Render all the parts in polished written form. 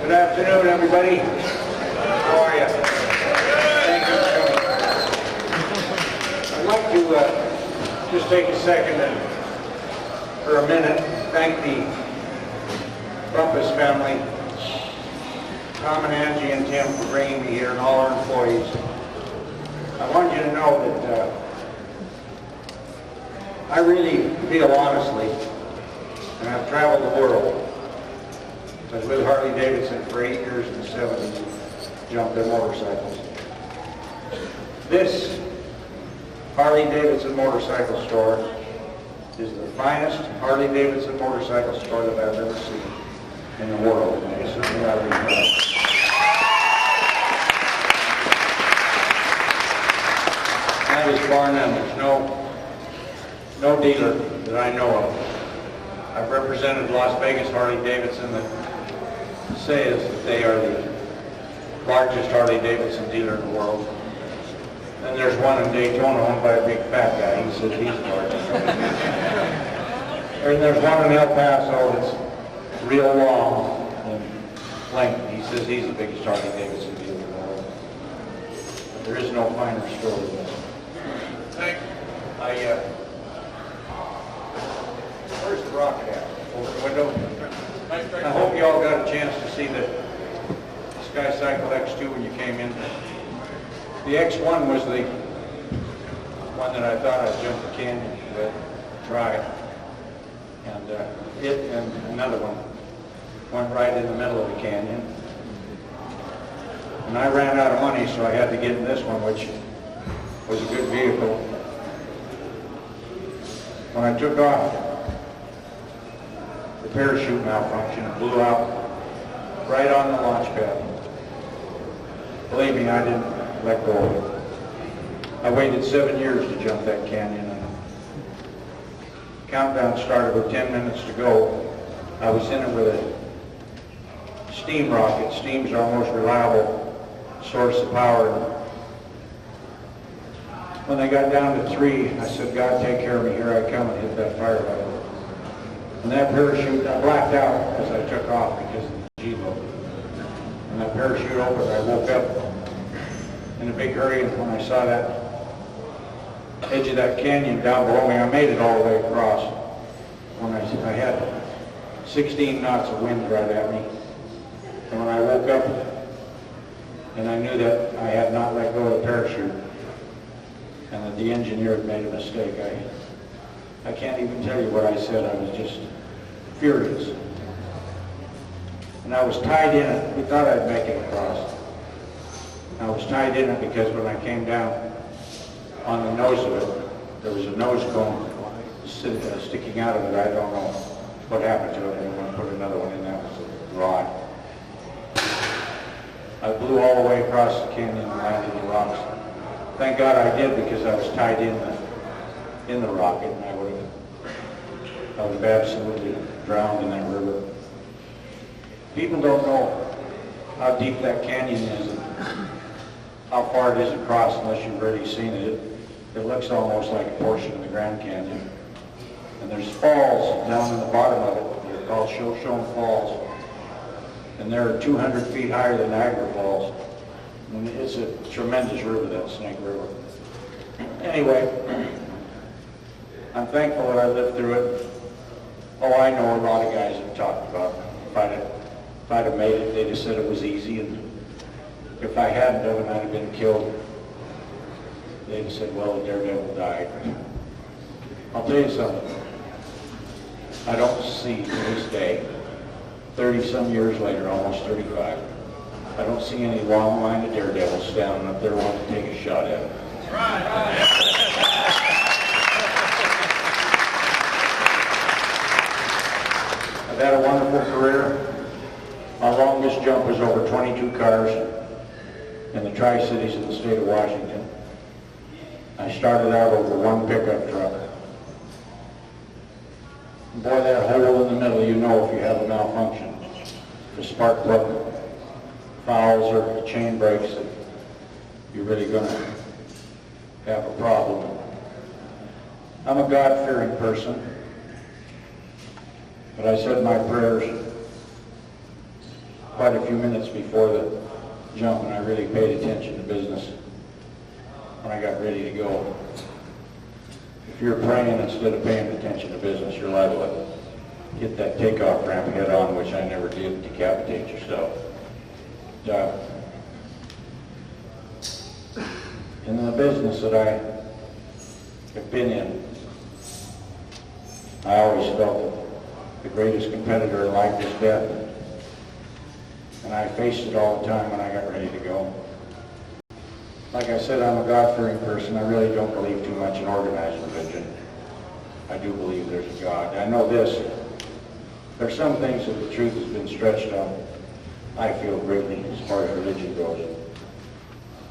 Good afternoon, everybody. How are you? Thank you for coming. I'd like to just take a second and, for a minute, thank the Bumpus family, Tom and Angie and Tim, for bringing me here, and all our employees. I want you to know that I really feel honestly, and I've traveled the world. I was with Harley Davidson for 8 years in the 70s, jumped their motorcycles. This Harley Davidson motorcycle store is the finest Harley Davidson motorcycle store that I've ever seen in the world. And I certainly ought to be proud. That is bar none. There's no dealer that I know of. I've represented Las Vegas Harley Davidson that says that they are the largest Harley Davidson dealer in the world. Then there's one in Daytona owned by a big fat guy. He says he's the largest. And there's one in El Paso that's real long in length. He says he's the biggest Harley Davidson dealer in the world. But there is no finer store than this. Thank you. Where's the rocket at? Over the window? I hope you all got a chance to see the Sky Cycle X2 when you came in. The X1 was the one that I thought I'd jump the canyon with, try it. And it and another one went right in the middle of the canyon. And I ran out of money, so I had to get in this one, which was a good vehicle. When I took off, the parachute malfunctioned and blew out right on the launch pad. Believe me, I didn't let go of it. I waited 7 years to jump that canyon, and the countdown started with 10 minutes to go. I was in it with a steam rocket. Steam's our most reliable source of power. When I got down to 3, I said, God, take care of me. Here I come, and hit that fire button. And that parachute, I blacked out as I took off because of the G-load. And that parachute opened, I woke up in a big hurry, and when I saw that edge of that canyon down below me, I made it all the way across. When I had 16 knots of wind right at me. And when I woke up, and I knew that I had not let go of the parachute, and that the engineer had made a mistake, I can't even tell you what I said. I was just furious. And I was tied in it. We thought I'd make it across. I was tied in it because when I came down on the nose of it, there was a nose cone sticking out of it. I don't know what happened to it. I want to put another one in. That was a rod. I blew all the way across the canyon and landed in the rocks. Thank God I did, because I was tied in the rocket, and I would have absolutely drowned in that river. People don't know how deep that canyon is and how far it is across unless you've already seen it. It looks almost like a portion of the Grand Canyon. And there's falls down in the bottom of it. They're called Shoshone Falls. And they're 200 feet higher than Niagara Falls. And it's a tremendous river, that Snake River. Anyway, I'm thankful that I lived through it. Oh, I know a lot of guys have talked about if I'd have made it, they'd have said it was easy, and if I hadn't have, and I'd have been killed, they'd have said, well, the daredevil died. I'll tell you something. I don't see to this day, 30-some years later, almost 35, I don't see any long line of daredevils standing up there wanting to take a shot at it. I've had a wonderful career. My longest jump was over 22 cars in the Tri-Cities of the state of Washington. I started out over one pickup truck. And boy, that hole in the middle, you know if you have a malfunction. If a spark plug fouls or chain breaks, you're really going to have a problem. I'm a God-fearing person, but I said my prayers quite a few minutes before the jump, and I really paid attention to business when I got ready to go. If you're praying instead of paying attention to business, you're liable to hit that takeoff ramp head on, which I never did, decapitate yourself. In the business that I have been in, I always felt that the greatest competitor in life is death. And I faced it all the time when I got ready to go. Like I said, I'm a God-fearing person. I really don't believe too much in organized religion. I do believe there's a God. I know this. There's some things that the truth has been stretched on, I feel greatly, as far as religion goes.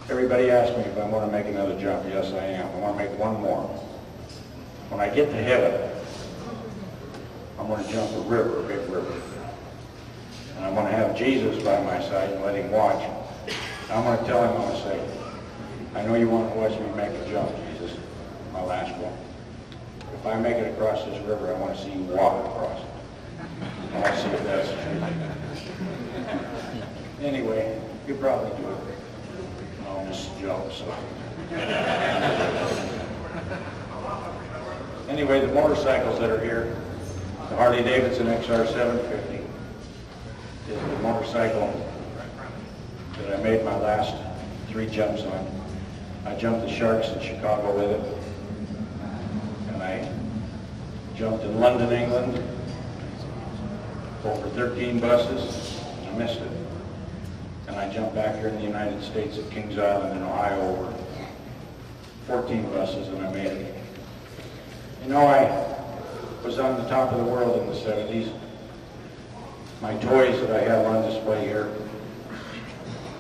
Everybody asks me if I want to make another jump. Yes, I am. I want to make one more. When I get to heaven, I'm going to jump a river, a big river. And I'm going to have Jesus by my side and let him watch. I'm going to tell him, I'm going to say, I know you want to watch me make a jump, Jesus, my last one. If I make it across this river, I want to see you walk across it. I want to see if that's true. Anyway, you probably do it. No, I'm just jealous. So. Anyway, the motorcycles that are here, the Harley Davidson XR 750 is the motorcycle that I made my last 3 jumps on. I jumped the Sharks in Chicago with it, and I jumped in London, England, over 13 buses, and I missed it. And I jumped back here in the United States at Kings Island in Ohio over 14 buses, and I made it. You know, I was on the top of the world in the 70s. My toys that I have on display here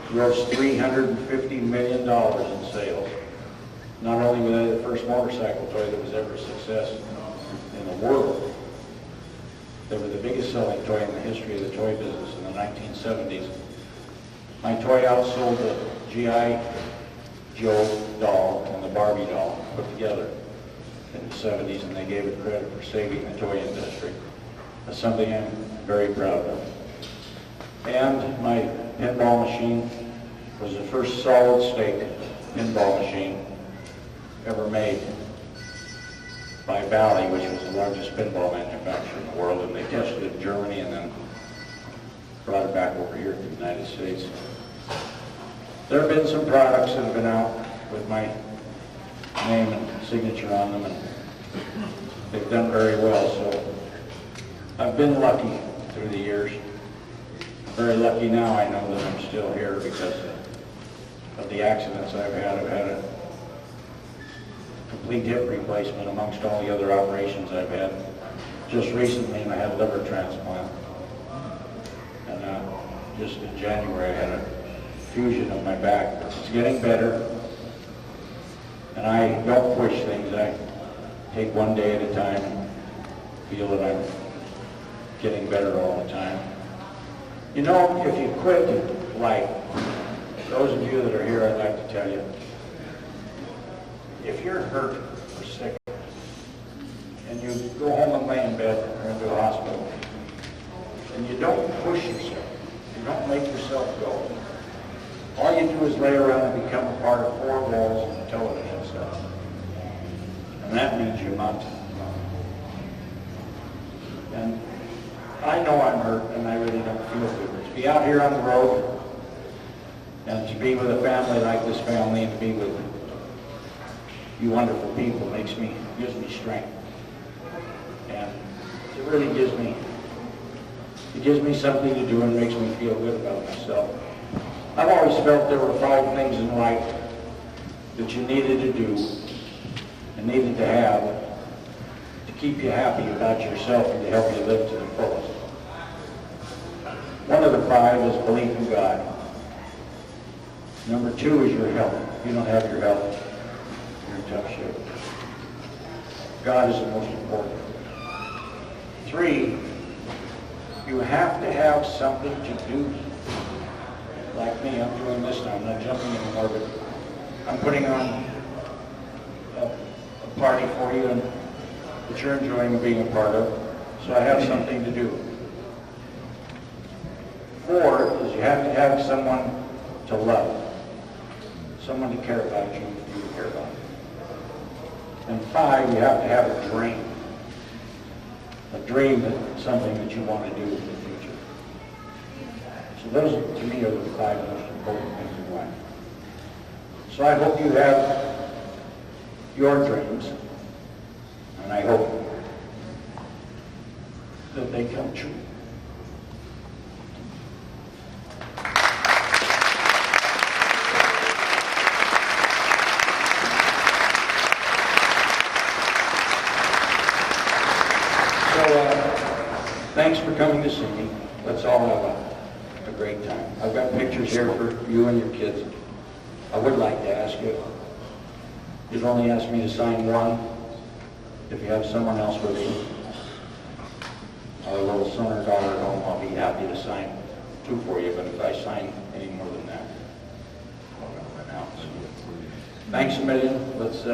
grossed $350 million in sales. Not only was I the first motorcycle toy that was ever a success in the world, they were the biggest selling toy in the history of the toy business in the 1970s. My toy outsold the G.I. Joe doll and the Barbie doll put together in the 70s, and they gave it credit for saving the toy industry. That's something I'm very proud of. And my pinball machine was the first solid-state pinball machine ever made by Bally, which was the largest pinball manufacturer in the world, and they tested it in Germany and then brought it back over here to the United States. There have been some products that have been out with my name and signature on them, and they've done very well, so I've been lucky through the years. I'm very lucky now. I know that I'm still here because of the accidents I've had. I've had a complete hip replacement amongst all the other operations I've had. Just recently, I had a liver transplant. And just in January, I had a fusion of my back. It's getting better. And I don't push things. I take one day at a time and feel that I'm getting better all the time. You know, if you quit life, those of you that are here, I'd like to tell you, if you're hurt or sick, and you go home and lay in bed or into a hospital, and you don't push yourself, you don't make yourself go, all you do is lay around and become a part of 4 walls and a television set. And that means you're not. And I know I'm hurt, and I really don't feel good. To be out here on the road, and to be with a family like this family, and to be with you wonderful people gives me strength. And it really gives me something to do and makes me feel good about myself. I've always felt there were 5 things in life that you needed to do and needed to have to keep you happy about yourself and to help you live to the fullest. One of the 5 is belief in God. Number 2 is your health. If you don't have your health, you're in tough shape. God is the most important. 3, you have to have something to do. Like me, I'm doing this now. I'm not jumping anymore, but I'm putting on a party for you and that you're enjoying being a part of. So I have something to do. 4 is You have to have someone to love, someone to care about you, you care about. And 5, you have to have a dream. A dream that's something that you want to do in the future. So those, to me, are the 5 most important things in life. So I hope you have your dreams, and I hope that they come true. Thanks for coming to see me. Let's all have a great time. I've got pictures here for you and your kids. I would like to ask you, you've only asked me to sign 1. If you have someone else with you, our little son or daughter at home, I'll be happy to sign 2 for you, but if I sign any more than that, I'll announce. Thanks a million. Let's,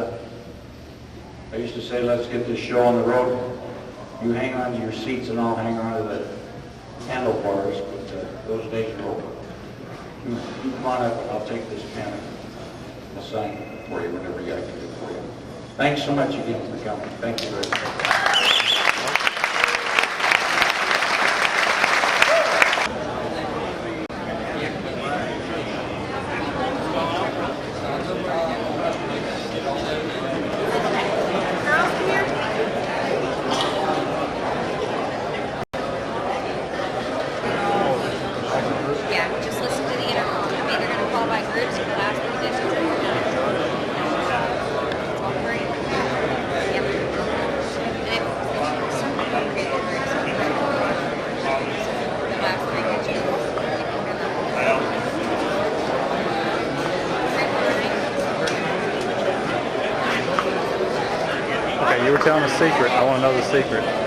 I used to say, let's get this show on the road. You hang on to your seats and I'll hang on to the handlebars, but those days are over. You come on up and I'll take this pen and I'll sign for you whenever I can do it for you. Thanks so much again for coming. Thank you very much. You were telling a secret. I want to know the secret.